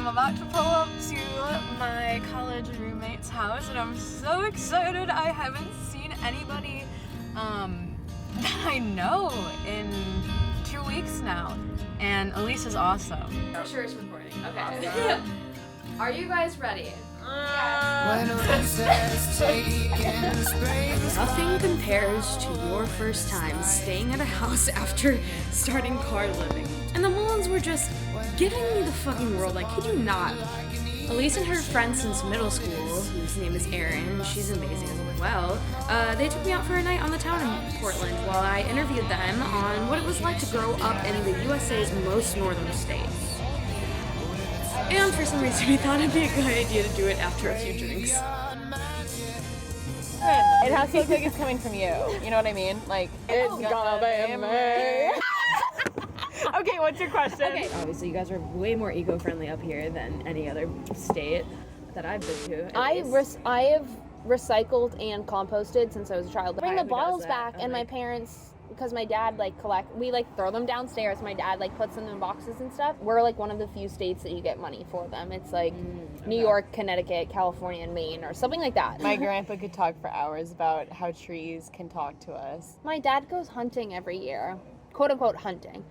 I'm about to pull up to my college roommate's house, and I'm so excited. I haven't seen anybody that I know in 2 weeks now, and Elise is awesome. For sure it's recording. Okay. Awesome. Are you guys ready? Nothing compares to your first time staying at a house after starting car living. And the Mullins were just giving me the fucking world, like, kid you not. Elise and her friend since middle school, whose name is Erin, she's amazing as well, they took me out for a night on the town in Portland while I interviewed them on what it was like to grow up in the USA's most northern state. And for some reason we thought it'd be a good idea to do it after a few drinks. It has to look like it's coming from you. You know what I mean? Like, it's gonna be me. Okay, what's your question? Okay. Obviously, you guys are way more eco-friendly up here than any other state that I've been to. I have recycled and composted since I was a child. Bring the bottles back, and my parents, because my dad we throw them downstairs. My dad puts them in boxes and stuff. We're one of the few states that you get money for them. It's New York, Connecticut, California, and Maine, or something like that. My grandpa could talk for hours about how trees can talk to us. My dad goes hunting every year, quote unquote hunting.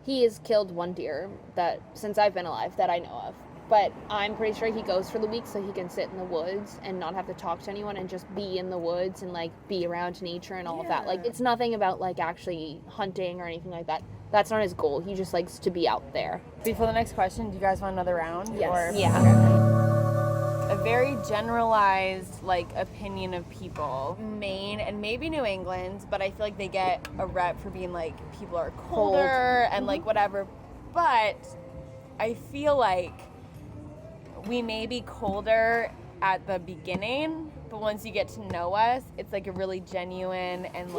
He has killed one deer that since I've been alive that I know of. But I'm pretty sure he goes for the week so he can sit in the woods and not have to talk to anyone and just be in the woods and be around nature and all of that. It's nothing about actually hunting or anything like that. That's not his goal. He just likes to be out there. Before the next question, do you guys want another round? Yes. A very generalized opinion of people. Maine and maybe New England, but I feel like they get a rep for being people are colder and whatever. But I feel like we may be colder at the beginning, but once you get to know us, it's a really genuine and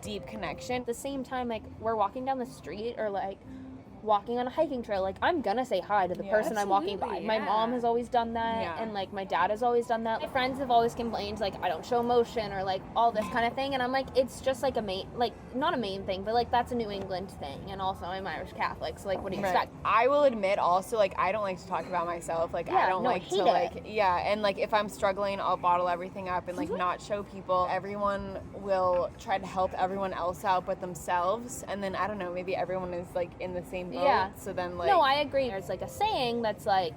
deep connection. At the same time, we're walking down the street or walking on a hiking trail, I'm gonna say hi to the person I'm walking by. My mom has always done that, and my dad has always done that. My friends have always complained I don't show emotion or all this kind of thing, and I'm it's just a Maine, not a Maine thing, but that's a New England thing, and also I'm Irish Catholic, so what do you expect? I will admit also I don't like to talk about myself, I don't and if I'm struggling, I'll bottle everything up and not show people. Everyone will try to help everyone else out but themselves, and then I don't know, maybe everyone is in the same boat. Yeah. So then No, I agree. There's a saying that's the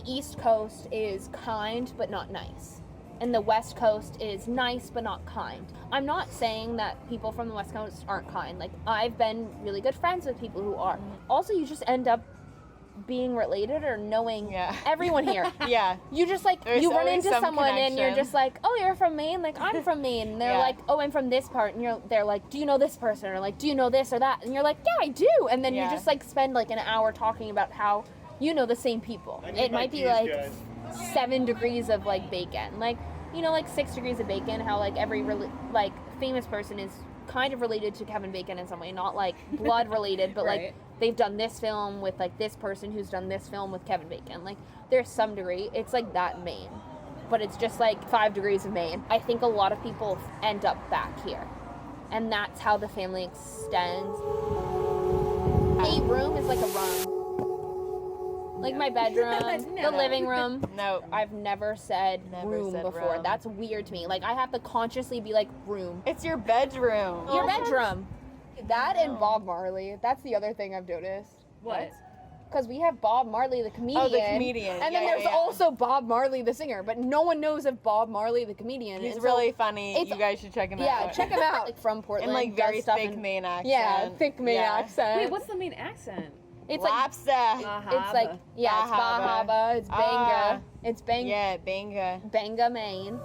East Coast is kind but not nice. And the West Coast is nice but not kind. I'm not saying that people from the West Coast aren't kind. I've been really good friends with people who are. Also, you just end up being related or knowing everyone here. Yeah. You just you run into someone connection. And you're just oh, you're from Maine? I'm from Maine. And they're oh, I'm from this part. And they're do you know this person? Or do you know this or that? And you're yeah, I do. And then you just spend an hour talking about how you know the same people. It might be 7 degrees of bacon. 6 degrees of bacon, how every famous person is kind of related to Kevin Bacon in some way, not blood related, but right. They've done this film with this person who's done this film with Kevin Bacon. There's some degree. It's that Maine, but it's just 5 degrees of Maine. I think a lot of people end up back here, and that's how the family extends. A room is a room. My bedroom, the living room. No. I've never said room before. Room. That's weird to me. I have to consciously be room. It's your bedroom. Your bedroom. That and Bob Marley. That's the other thing I've noticed. What? Because we have Bob Marley, the comedian. Oh, the comedian. And then there's also Bob Marley, the singer. But no one knows of Bob Marley, the comedian. He's really funny. You guys should check him out. Yeah, check him out. From Portland. And very thick Maine accent. Yeah, thick Maine accent. Wait, what's the Maine accent? It's Lobster. It's it's Bahaba. It's Banga. It's Banga. Yeah, Banga. Banga, Maine.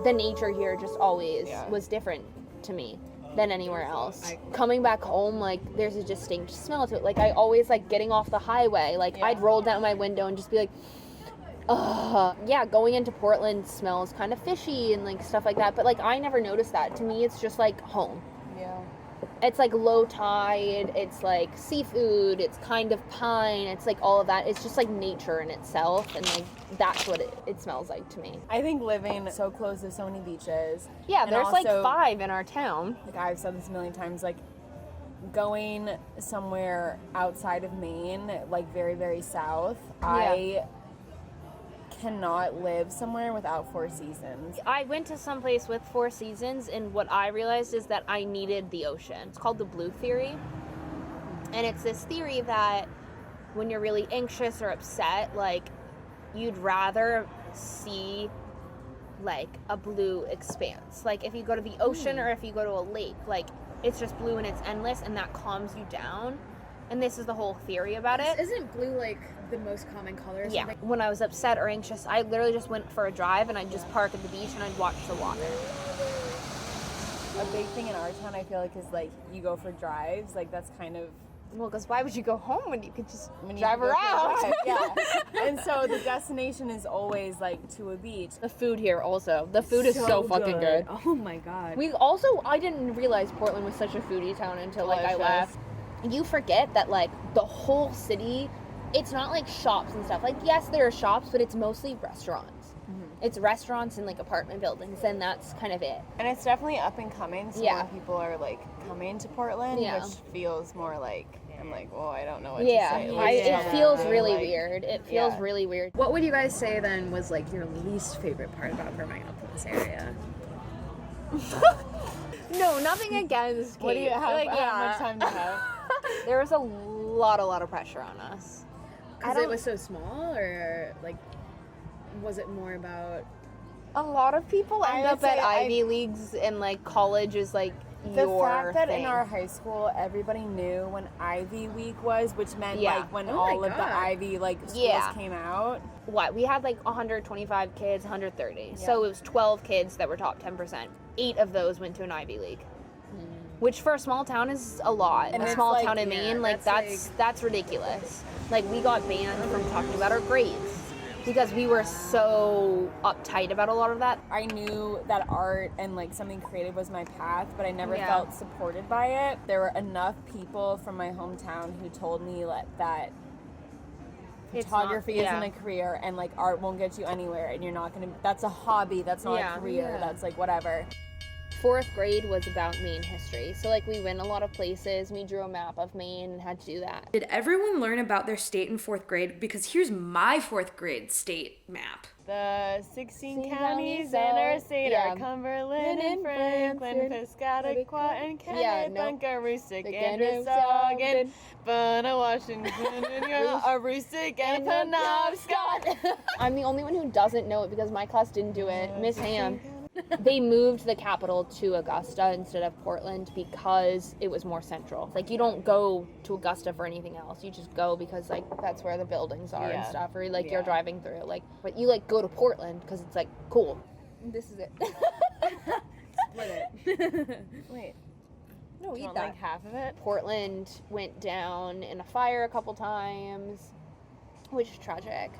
The nature here just always was different to me than anywhere else. Coming back home, there's a distinct smell to it. I always getting off the highway. I'd roll down my window and just be ugh. Yeah, going into Portland smells kind of fishy and stuff like that. But I never noticed that. To me, it's just home. Yeah. It's low tide, it's seafood, it's kind of pine, it's all of that. It's just nature in itself, and that's what it smells like to me. I think living so close to so many beaches. Yeah, and there's also, 5 in our town. I've said this a million times, going somewhere outside of Maine, like very, very south, I cannot live somewhere without Four Seasons. I went to some place with Four Seasons, and what I realized is that I needed the ocean. It's called the Blue Theory. And it's this theory that when you're really anxious or upset, like, you'd rather see like a blue expanse. Like if you go to the ocean or if you go to a lake, like it's just blue and it's endless, and that calms you down. And this is the whole theory about it. Isn't blue like the most common color or something? When I was upset or anxious, I literally just went for a drive and I'd just park at the beach and I'd watch the water. A big thing in our town, I feel like, is like you go for drives. Like that's kind of well, because why would you go home when you could just drive around? Yeah. And so the destination is always like to a beach. The food here also. The food is so fucking good. Oh my god. I didn't realize Portland was such a foodie town until like I left. You forget that like the whole city, it's not like shops and stuff. Like yes, there are shops, but it's mostly restaurants. It's restaurants and like apartment buildings, and that's kind of it. And it's definitely up and coming, so more people are like coming to Portland, which feels more like, I'm like, well, I don't know what to say. It feels really weird. It feels really weird. What would you guys say then was like your least favorite part about growing up in this area? No, nothing against Kate. What do you have? Like, how much time do you have? There was a lot of pressure on us. Because it was so small, or like, was it more about? A lot of people end up at Ivy Leagues, and like college is like the fact that in our high school everybody knew when Ivy Week was, which meant like when all of the Ivy like schools came out. What, we had like 125 kids, 130. So it was 12 kids that were top 10%. 8 of those went to an Ivy League. Which for a small town is a lot. And a small town in Maine, like that's ridiculous. Like we got banned from talking about our grades because we were so uptight about a lot of that. I knew that art and like something creative was my path, but I never felt supported by it. There were enough people from my hometown who told me that photography isn't a career, and like art won't get you anywhere, and you're not gonna, that's a hobby, that's not a career, that's like whatever. 4th grade was about Maine history. So like we went a lot of places. We drew a map of Maine and had to do that. Did everyone learn about their state in 4th grade? Because here's my 4th grade state map. The 16 counties in our state are Cumberland and Franklin, Piscataqua and Kennett, Bunker, Aroostook, and Androscoggin, Buna, Washington, Aroostook, and Penobscot. I'm the only one who doesn't know it because my class didn't do it. Miss Ham. They moved the capital to Augusta instead of Portland because it was more central. Like you don't go to Augusta for anything else. You just go because like that's where the buildings are and stuff, or like you're driving through. Like, but you like go to Portland because it's like cool. This is it. Split it. Wait. No, eat that. Like half of it. Portland went down in a fire a couple times, which is tragic.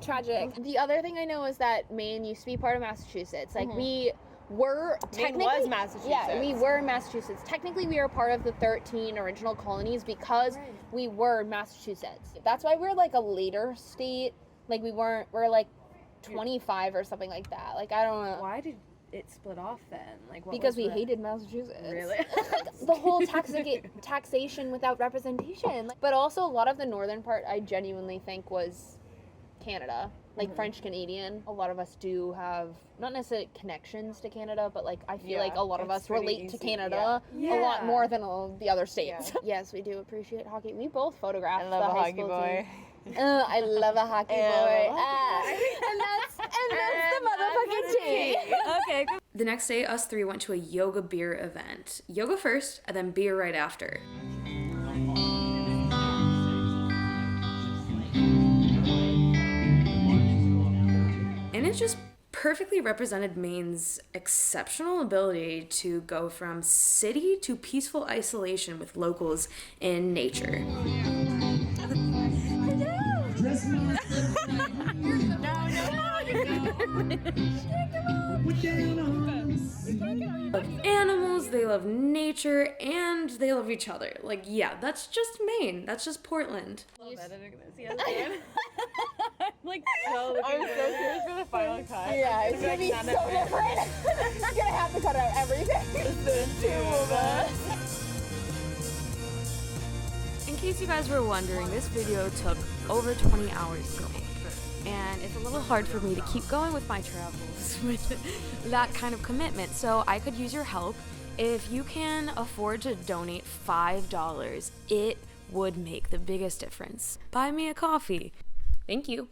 Tragic. The other thing I know is that Maine used to be part of Massachusetts. Like we were technically Maine was Massachusetts. Yeah, we were Massachusetts. Technically, we were part of the 13 original colonies because we were Massachusetts. That's why we're like a later state. Like we're like 25 or something like that. Like I don't know. Why did it split off then? Like what because we hated Massachusetts. Really? The whole taxation without representation. But also a lot of the northern part I genuinely think was Canada. Like French Canadian. A lot of us do have not necessarily connections to Canada, but like I feel like a lot of us relate to Canada a lot more than all the other states. Yes, we do appreciate hockey. We both photographed the high school team. I love a hockey boy. And that's the motherfucking tea. Okay. The next day, us 3 went to a yoga beer event. Yoga first, and then beer right after. And it just perfectly represented Maine's exceptional ability to go from city to peaceful isolation with locals in nature. They love animals, they love nature, and they love each other. Like, yeah, that's just Maine. That's just Portland. I'm so curious for the final cut. Yeah, it's gonna be so different. You're gonna have to cut out everything. It's the 2 of us. case you guys were wondering, this video took over 20 hours to make. And it's a little hard for me to keep going with my travels with that kind of commitment, so I could use your help. If you can afford to donate $5, it would make the biggest difference. Buy me a coffee. Thank you.